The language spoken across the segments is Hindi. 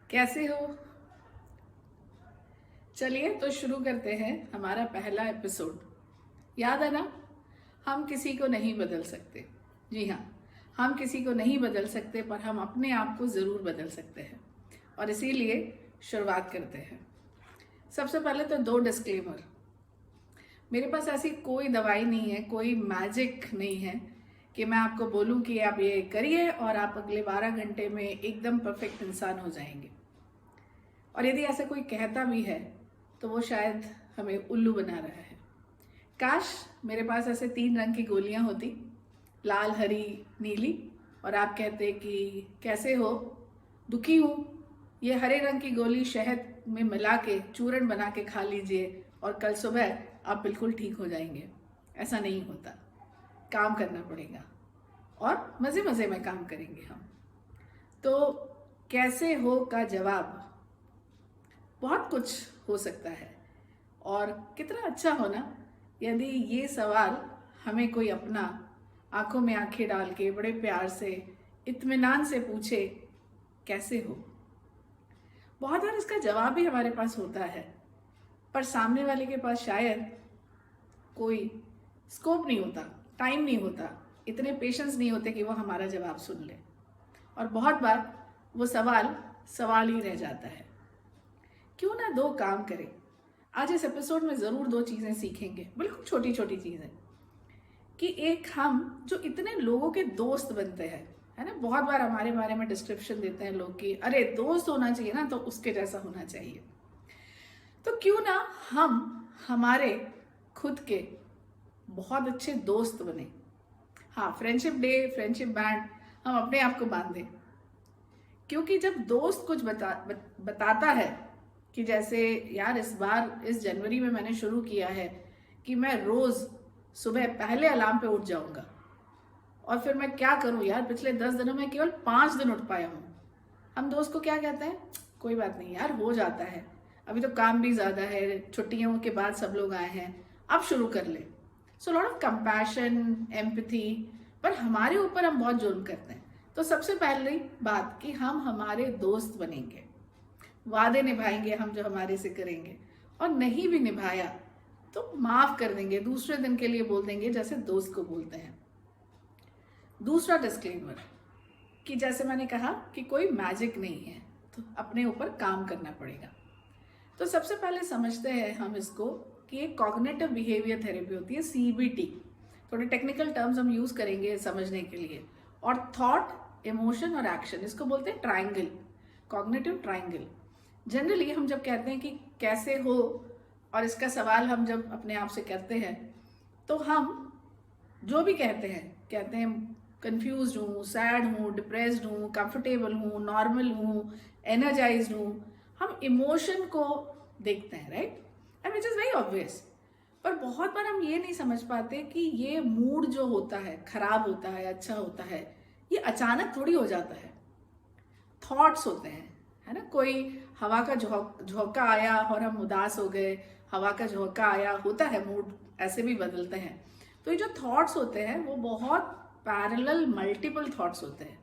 कैसे हो? चलिए तो शुरू करते हैं हमारा पहला एपिसोड। याद है ना, हम किसी को नहीं बदल सकते। जी हाँ, हम किसी को नहीं बदल सकते, पर हम अपने आप को ज़रूर बदल सकते हैं। और इसीलिए शुरुआत करते हैं। सबसे पहले तो दो डिस्क्लेमर। मेरे पास ऐसी कोई दवाई नहीं है, कोई मैजिक नहीं है कि मैं आपको बोलूं कि आप ये करिए और आप अगले 12 घंटे में एकदम परफेक्ट इंसान हो जाएंगे। और यदि ऐसा कोई कहता भी है तो वो शायद हमें उल्लू बना रहा है। काश मेरे पास ऐसे 3 रंग की गोलियां होती, लाल, हरी, नीली, और आप कहते कि कैसे हो, दुखी हूँ, ये हरे रंग की गोली शहद में मिला के चूरन बना के खा लीजिए और कल सुबह आप बिल्कुल ठीक हो जाएंगे। ऐसा नहीं होता, काम करना पड़ेगा और मज़े मज़े में काम करेंगे हम। तो कैसे हो का जवाब बहुत कुछ हो सकता है। और कितना अच्छा हो ना यदि ये सवाल हमें कोई अपना आंखों में आंखें डाल के बड़े प्यार से इत्मीनान से पूछे, कैसे हो। बहुत बार इसका जवाब भी हमारे पास होता है, पर सामने वाले के पास शायद कोई स्कोप नहीं होता, टाइम नहीं होता, इतने पेशेंस नहीं होते कि वो हमारा जवाब सुन ले। और बहुत बार वो सवाल सवाल ही रह जाता है। क्यों ना दो काम करें। आज इस एपिसोड में ज़रूर 2 चीज़ें सीखेंगे, बिल्कुल छोटी छोटी चीज़ें। कि एक, हम जो इतने लोगों के दोस्त बनते हैं, है ना, बहुत बार हमारे बारे में डिस्क्रिप्शन देते हैं लोग कि अरे दोस्त होना चाहिए ना तो उसके जैसा होना चाहिए। तो क्यों ना हम हमारे खुद के बहुत अच्छे दोस्त बने। हाँ, फ्रेंडशिप डे, फ्रेंडशिप बैंड हम अपने आप को बांध दें। क्योंकि जब दोस्त कुछ बताता है कि जैसे यार इस बार इस जनवरी में मैंने शुरू किया है कि मैं रोज़ सुबह पहले अलार्म पे उठ जाऊंगा, और फिर मैं क्या करूं यार, पिछले 10 दिनों में केवल 5 दिन उठ पाया हूं। हम दोस्त को क्या कहते हैं, कोई बात नहीं यार, हो जाता है, अभी तो काम भी ज़्यादा है, छुट्टियों के बाद सब लोग आए हैं, अब शुरू कर ले। So lot of compassion, empathy, पर हमारे ऊपर हम बहुत जुल्म करते हैं। तो सबसे पहली बात कि हम हमारे दोस्त बनेंगे, वादे निभाएंगे हम जो हमारे से करेंगे, और नहीं भी निभाया तो माफ कर देंगे, दूसरे दिन के लिए बोल देंगे जैसे दोस्त को बोलते हैं। दूसरा डिस्क्लेमर कि जैसे मैंने कहा कि कोई मैजिक नहीं है, तो अपने ऊपर काम करना पड़ेगा। तो सबसे पहले समझते हैं हम इसको कि एक कॉग्निटिव बिहेवियर थेरेपी होती है, CBT। थोड़े टेक्निकल टर्म्स हम यूज करेंगे समझने के लिए। और थॉट, इमोशन और एक्शन, इसको बोलते हैं ट्राइंगल, कॉग्निटिव ट्राइंगल। जनरली हम जब कहते हैं कि कैसे हो, और इसका सवाल हम जब अपने आप से करते हैं, तो हम जो भी कहते हैं कंफ्यूज हूँ, सैड हूँ, डिप्रेस्ड हूँ, कंफर्टेबल हूँ, नॉर्मल हूँ, एनर्जाइज्ड हूँ, हम इमोशन को देखते हैं, right, and which is very obvious. पर बहुत बार हम ये नहीं समझ पाते कि ये मूड जो होता है, खराब होता है, अच्छा होता है, ये अचानक थोड़ी हो जाता है। थॉट्स होते हैं, है ना, कोई हवा का झोंका आया और हम उदास हो गए, हवा का झोंका आया, होता है, मूड ऐसे भी बदलते हैं। तो ये जो थॉट्स होते हैं वो बहुत पैरेलल मल्टीपल थॉट्स होते हैं।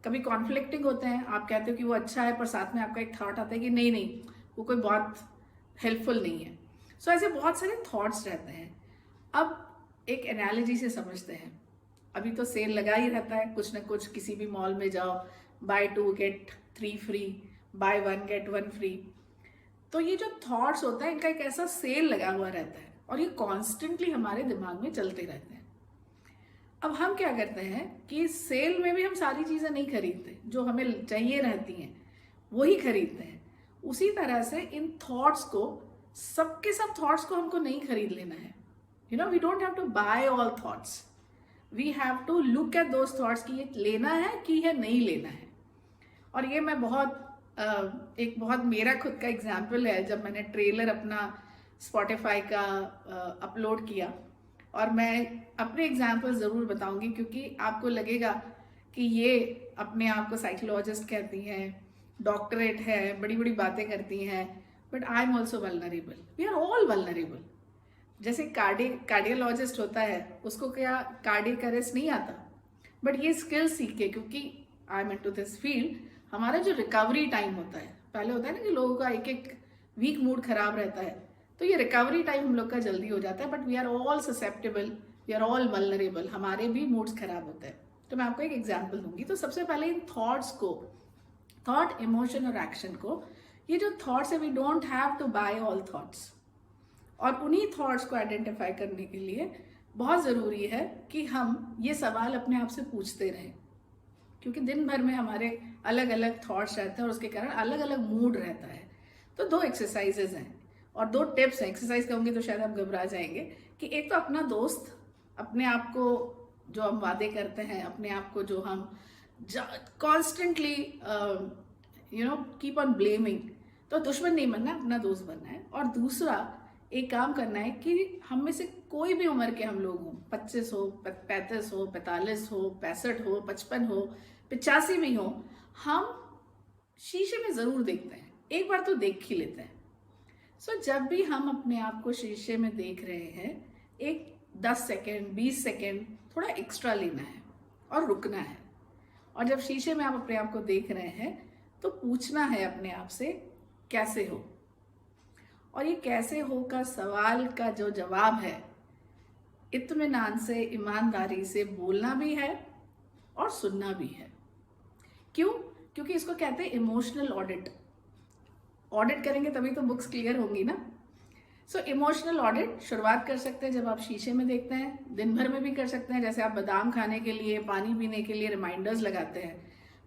कभी कॉन्फ्लिक्टिंग होते हैं, आप कहते हो कि वो अच्छा है, पर साथ में आपका एक थॉट आता है कि नहीं नहीं वो कोई बहुत हेल्पफुल नहीं है। सो ऐसे बहुत सारे थॉट्स रहते हैं। अब एक एनालॉजी से समझते हैं। अभी तो सेल लगा ही रहता है कुछ ना कुछ, किसी भी मॉल में जाओ, buy 2 get 3 free, buy 1 get 1 free. तो ये जो थॉट्स होता है, इनका एक ऐसा सेल लगा हुआ रहता है और ये कॉन्स्टेंटली हमारे दिमाग में चलते रहते हैं। अब हम क्या करते हैं कि सेल में भी हम सारी चीज़ें नहीं खरीदते, जो हमें चाहिए रहती हैं वही खरीदते हैं। उसी तरह से इन थॉट्स को, सबके सब थॉट्स को हमको नहीं खरीद लेना है। You know, we don't have to buy all thoughts, we have to look at those thoughts कि ये लेना है कि ये नहीं लेना है। और ये मैं एक बहुत मेरा खुद का एग्जाम्पल है। जब मैंने ट्रेलर अपना स्पॉटिफाई का अपलोड किया, और मैं अपने एग्जाम्पल ज़रूर बताऊंगी क्योंकि आपको लगेगा कि ये अपने आप को साइकोलॉजिस्ट कहती हैं, डॉक्टरेट है, बड़ी बड़ी बातें करती हैं, but I am also vulnerable, we are all vulnerable. जैसे कार्डियोलॉजिस्ट होता है, उसको क्या कार्डियक अरेस्ट नहीं आता, बट ये स्किल सीख के, क्योंकि I am into this field, हमारा जो रिकवरी टाइम होता है, पहले होता है ना कि लोगों का एक एक वीक मूड खराब रहता है, तो ये रिकवरी टाइम हम लोग का जल्दी हो जाता है। But we are all susceptible, we are all vulnerable, हमारे भी मूड्स खराब होते हैं। तो मैं आपको एक एग्जाम्पल दूंगी। तो सबसे पहले इन थॉट्स को, थॉट, इमोशन और एक्शन को, ये जो थॉट्स है, we don't have to buy all thoughts. और उन्हीं थॉट्स को आइडेंटिफाई करने के लिए बहुत ज़रूरी है कि हम ये सवाल अपने आप से पूछते रहें, क्योंकि दिन भर में हमारे अलग अलग थॉट्स रहते हैं और उसके कारण अलग अलग मूड रहता है। तो 2 एक्सरसाइजेज हैं और 2 टिप्स हैं। एक्सरसाइज कहूँगी तो शायद आप घबरा जाएंगे कि एक तो अपना दोस्त, अपने आप को जो हम वादे करते हैं, अपने आप को जो हम कॉन्स्टेंटली कीप ऑन ब्लेमिंग, तो दुश्मन नहीं बनना, अपना दोस्त बनना है। और दूसरा एक काम करना है कि हम में से कोई भी उम्र के हम लोग हों, 25 हो, 35 हो, 45 हो, 65 हो, 55 हो, 85 भी हो, हम शीशे में ज़रूर देखते हैं, एक बार तो देख ही लेते हैं। सो जब भी हम अपने आप को शीशे में देख रहे हैं, एक 10 सेकेंड, 20 सेकेंड थोड़ा एक्स्ट्रा लेना है और रुकना है। और जब शीशे में आप अपने आप को देख रहे हैं तो पूछना है अपने आप से, कैसे हो। और ये कैसे हो का सवाल का जो जवाब है, इत्मीनान से, ईमानदारी से बोलना भी है और सुनना भी है। क्यों? क्योंकि इसको कहते हैं इमोशनल ऑडिट। ऑडिट करेंगे तभी तो बुक्स क्लियर होंगी ना। सो इमोशनल ऑडिट शुरुआत कर सकते हैं जब आप शीशे में देखते हैं, दिन भर में भी कर सकते हैं। जैसे आप बादाम खाने के लिए, पानी पीने के लिए रिमाइंडर्स लगाते हैं,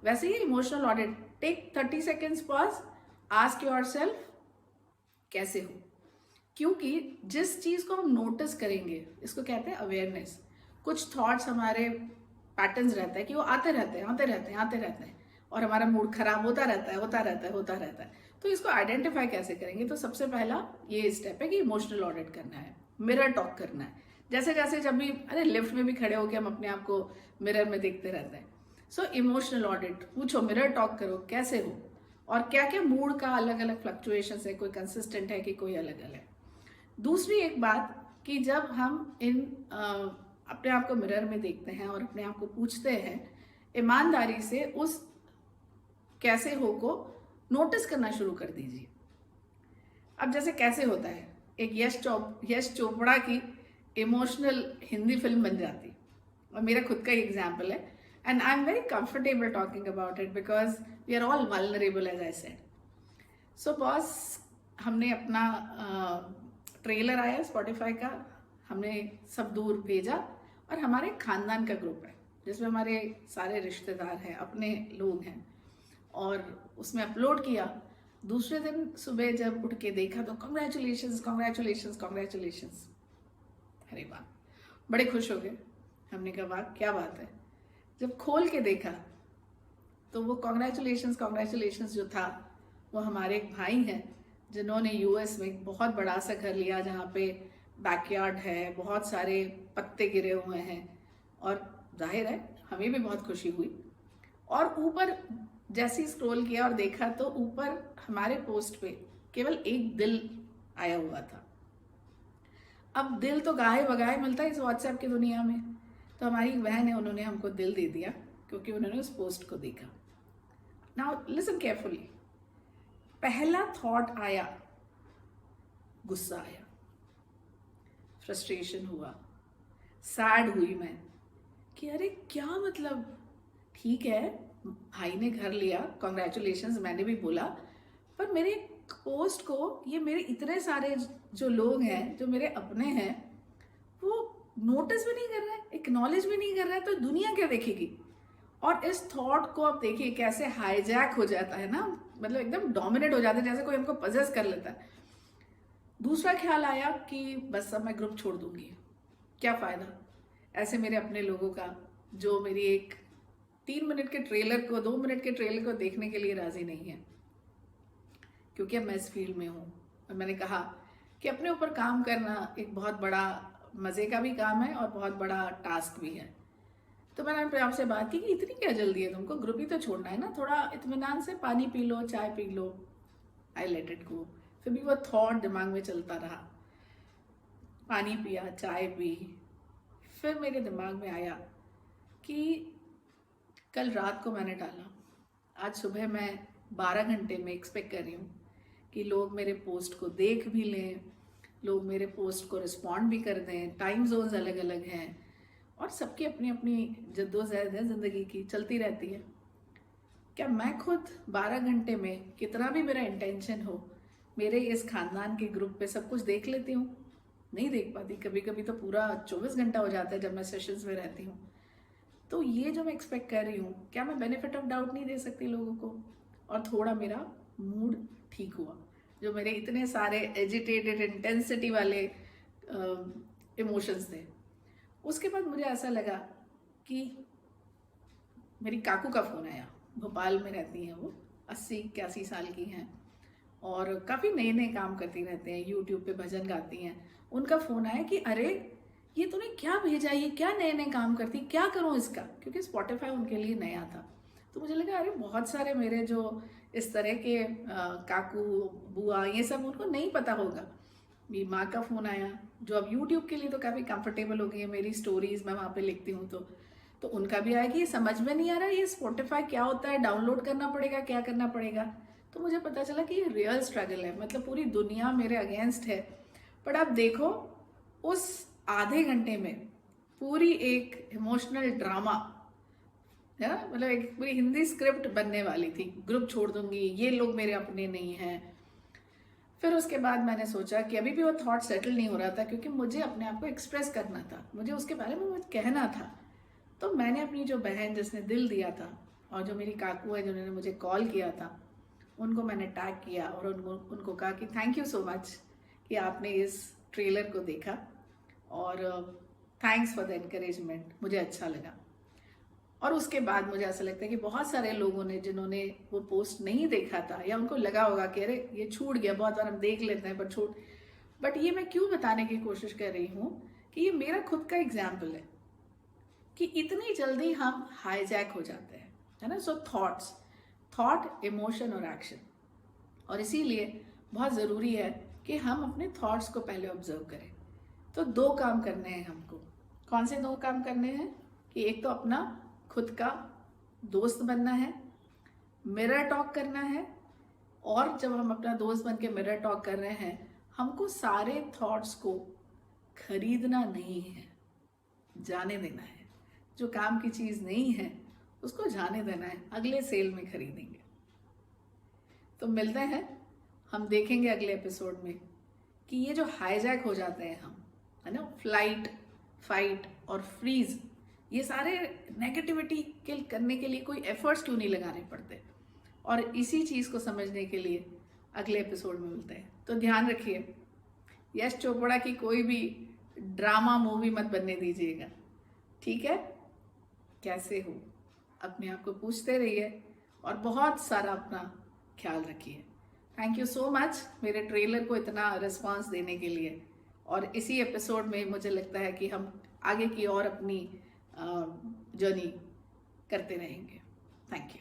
वैसे ही emotional audit. Take 30 seconds pause, ask yourself कैसे हो। क्योंकि जिस चीज़ को हम नोटिस करेंगे, इसको कहते हैं अवेयरनेस। कुछ थॉट्स हमारे पैटर्न्स रहता है कि वो आते रहते हैं, आते रहते हैं, आते रहते हैं, और हमारा मूड खराब होता रहता है, होता रहता है, होता रहता है। तो इसको आइडेंटिफाई कैसे करेंगे? तो सबसे पहला ये स्टेप है कि इमोशनल ऑडिट करना है, मिरर टॉक करना है। जैसे जैसे जब भी लिफ्ट में भी खड़े होकर हम अपने आप को मिरर में देखते रहते हैं। सो इमोशनल ऑडिट, पूछो, मिरर टॉक करो, कैसे हो और क्या क्या मूड का अलग अलग फ्लक्चुएशन है, कोई कंसिस्टेंट है कि कोई अलग अलग है। दूसरी एक बात कि जब हम अपने आप को मिरर में देखते हैं और अपने आप को पूछते हैं, ईमानदारी से उस कैसे हो को नोटिस करना शुरू कर दीजिए। अब जैसे कैसे होता है, एक यश चोपड़ा की इमोशनल हिंदी फिल्म बन जाती, और मेरा खुद का ही एग्जाम्पल है, and I am very comfortable talking about it because we are all vulnerable as I said. So boss, हमने अपना ट्रेलर आया स्पॉटिफाई का, हमने सब दूर भेजा, और हमारे खानदान का ग्रुप है जिसमें हमारे सारे रिश्तेदार हैं, अपने लोग हैं, और उसमें अपलोड किया। दूसरे दिन सुबह जब उठ के देखा तो कॉन्ग्रेचुलेशंस, कॉन्ग्रेचुलेशंस, कॉन्ग्रेचुलेशंस। अरे वाह, बड़े खुश हो गए। हमने कहा वाह क्या बात है। जब खोल के देखा तो वो कॉन्ग्रेचुलेशंस कॉन्ग्रेचुलेशंस जो था, वो हमारे एक भाई हैं जिन्होंने यूएस में एक बहुत बड़ा सा घर लिया जहाँ पे बैकयार्ड है, बहुत सारे पत्ते गिरे हुए हैं, और जाहिर है हमें भी बहुत खुशी हुई। और ऊपर जैसे ही स्क्रॉल किया और देखा तो ऊपर हमारे पोस्ट पे केवल एक दिल आया हुआ था। अब दिल तो गाहे बगाहे मिलता है इस व्हाट्सएप की दुनिया में, तो हमारी एक बहन है, उन्होंने हमको दिल दे दिया क्योंकि उन्होंने उस पोस्ट को देखा। Now listen carefully. पहला थॉट आया, गुस्सा आया, फ्रस्ट्रेशन हुआ, सैड हुई मैं कि अरे क्या मतलब, ठीक है भाई ने घर लिया, कॉन्ग्रेचुलेशंस, मैंने भी बोला, पर मेरे पोस्ट को ये मेरे इतने सारे जो लोग हैं, जो मेरे अपने हैं, वो नोटिस भी नहीं कर रहे हैं, एक्नॉलेज भी नहीं कर रहे हैं, तो दुनिया क्या देखेगी। और इस थॉट को आप देखिए कैसे हाईजैक हो जाता है ना, मतलब एकदम डोमिनेट हो जाता है, जैसे कोई हमको पजेस कर लेता है। दूसरा ख्याल आया कि बस अब मैं ग्रुप छोड़ दूंगी, क्या फ़ायदा ऐसे मेरे अपने लोगों का जो मेरी एक 3 मिनट के ट्रेलर को, 2 मिनट के ट्रेलर को देखने के लिए राजी नहीं है, क्योंकि अब मैं इस फील्ड में हूँ। और मैंने कहा कि अपने ऊपर काम करना एक बहुत बड़ा मज़े का भी काम है और बहुत बड़ा टास्क भी है। तो मैंने अपने आपसे बात की कि इतनी क्या जल्दी है तुमको, ग्रुप ही तो छोड़ना है ना, थोड़ा इत्मीनान से पानी पी लो, चाय P low. I let it go. फिर भी वो थॉट दिमाग में चलता रहा। पानी पिया, चाय पी, फिर मेरे दिमाग में आया कि कल रात को मैंने डाला, आज सुबह मैं 12 घंटे में एक्सपेक्ट कर रही हूँ कि लोग मेरे पोस्ट को देख भी लें, लोग मेरे पोस्ट को रिस्पॉन्ड भी कर दें। टाइम जोन्स अलग अलग हैं और सबकी अपनी अपनी जद्दोजहद है, ज़िंदगी की चलती रहती है। क्या मैं खुद 12 घंटे में, कितना भी मेरा इंटेंशन हो, मेरे इस खानदान के ग्रुप पे सब कुछ देख लेती हूँ? नहीं देख पाती। कभी कभी तो पूरा 24 घंटा हो जाता है जब मैं सेशंस में रहती हूँ। तो ये जो मैं एक्सपेक्ट कर रही हूँ, क्या मैं बेनिफिट ऑफ डाउट नहीं दे सकती लोगों को? और थोड़ा मेरा मूड ठीक हुआ, जो मेरे इतने सारे एजिटेटेड इंटेंसिटी वाले इमोशंस थे। उसके बाद मुझे ऐसा लगा कि मेरी काकू का फ़ोन आया। भोपाल में रहती हैं वो, 80-81 साल की हैं और काफ़ी नए नए काम करती रहते हैं, यूट्यूब पे भजन गाती हैं। उनका फ़ोन आया कि अरे ये तूने क्या भेजा, ये क्या नए नए काम करती, क्या करूँ इसका? क्योंकि स्पॉटिफाई उनके लिए नया था। तो मुझे लगा अरे बहुत सारे मेरे जो इस तरह के काकू बुआ ये सब उनको नहीं पता होगा। मेरी माँ का फ़ोन आया जो अब यूट्यूब के लिए तो काफ़ी कंफर्टेबल हो गई है, मेरी स्टोरीज मैं वहाँ पे लिखती हूँ तो उनका भी आया कि ये समझ में नहीं आ रहा ये स्पॉटिफाई क्या होता है, डाउनलोड करना पड़ेगा, क्या करना पड़ेगा। तो मुझे पता चला कि ये रियल स्ट्रगल है, मतलब पूरी दुनिया मेरे अगेंस्ट है। बट अब देखो उस आधे घंटे में पूरी एक इमोशनल ड्रामा है, मतलब एक पूरी हिंदी स्क्रिप्ट बनने वाली थी। ग्रुप छोड़ दूंगी, ये लोग मेरे अपने नहीं हैं। फिर उसके बाद मैंने सोचा कि अभी भी वो थॉट सेटल नहीं हो रहा था, क्योंकि मुझे अपने आप को एक्सप्रेस करना था, मुझे उसके बारे में कुछ कहना था। तो मैंने अपनी जो बहन जिसने दिल दिया था और जो मेरी काकू है जिन्होंने मुझे कॉल किया था, उनको मैंने टैग किया और उनको कहा कि थैंक यू सो मच कि आपने इस ट्रेलर को देखा और थैंक्स फॉर द एनकरेजमेंट, मुझे अच्छा लगा। और उसके बाद मुझे ऐसा लगता है कि बहुत सारे लोगों ने जिन्होंने वो पोस्ट नहीं देखा था या उनको लगा होगा कि अरे ये छूट गया, बहुत बार हम देख लेते हैं पर बट ये मैं क्यों बताने की कोशिश कर रही हूँ कि ये मेरा खुद का एग्जाम्पल है कि इतनी जल्दी हम हाईजैक हो जाते हैं, है ना। सो थॉट, इमोशन और एक्शन, और इसीलिए बहुत ज़रूरी है कि हम अपने थॉट्स को पहले ऑब्जर्व करें। तो 2 काम करने हैं हमको। कौन से 2 काम करने हैं? कि एक तो अपना खुद का दोस्त बनना है, मिरर टॉक करना है, और जब हम अपना दोस्त बन के मिरर टॉक कर रहे हैं, हमको सारे थॉट्स को खरीदना नहीं है, जाने देना है। जो काम की चीज़ नहीं है उसको जाने देना है, अगले सेल में खरीदेंगे। तो मिलते हैं, हम देखेंगे अगले एपिसोड में कि ये जो हाईजैक हो जाते हैं हम, है ना, फ्लाइट, फाइट और फ्रीज, ये सारे नेगेटिविटी के करने के लिए कोई एफर्ट्स क्यों नहीं लगाने पड़ते। और इसी चीज़ को समझने के लिए अगले एपिसोड में मिलते हैं। तो ध्यान रखिए, यश चोपड़ा की कोई भी ड्रामा मूवी मत बनने दीजिएगा, ठीक है? कैसे हो, अपने आप को पूछते रहिए और बहुत सारा अपना ख्याल रखिए। थैंक यू सो मच मेरे ट्रेलर को इतना रिस्पांस देने के लिए। और इसी एपिसोड में मुझे लगता है कि हम आगे की और अपनी जर्नी करते रहेंगे। Thank you.